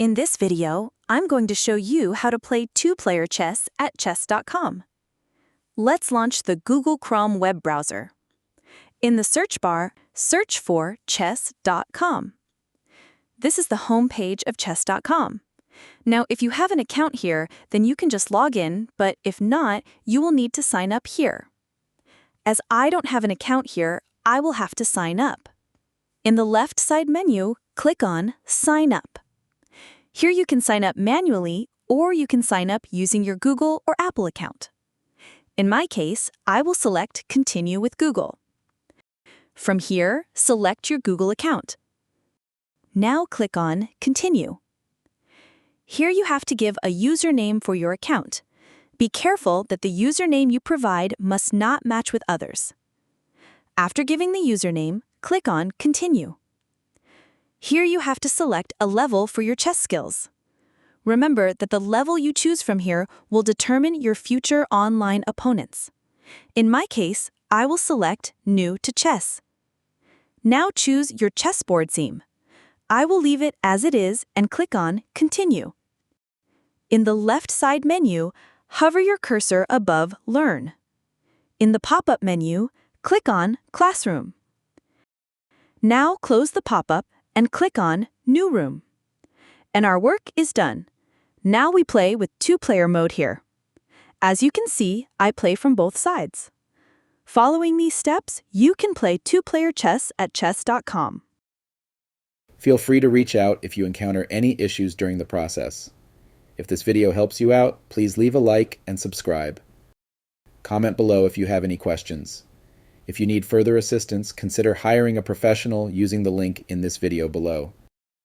In this video, I'm going to show you how to play two-player chess at chess.com. Let's launch the Google Chrome web browser. In the search bar, search for chess.com. This is the home page of chess.com. Now, if you have an account here, then you can just log in, but if not, you will need to sign up here. As I don't have an account here, I will have to sign up. In the left side menu, click on Sign Up. Here you can sign up manually, or you can sign up using your Google or Apple account. In my case, I will select Continue with Google. From here, select your Google account. Now click on Continue. Here you have to give a username for your account. Be careful that the username you provide must not match with others. After giving the username, click on Continue. Here you have to select a level for your chess skills. Remember that the level you choose from here will determine your future online opponents. In my case, I will select New to Chess. Now choose your chessboard theme. I will leave it as it is and click on Continue. In the left side menu, hover your cursor above Learn. In the pop-up menu, click on Classroom. Now close the pop-up and click on New Room. And our work is done. Now we play with two-player mode here. As you can see, I play from both sides. Following these steps, you can play two-player chess at chess.com. Feel free to reach out if you encounter any issues during the process. If this video helps you out, please leave a like and subscribe. Comment below if you have any questions. If you need further assistance, consider hiring a professional using the link in this video below.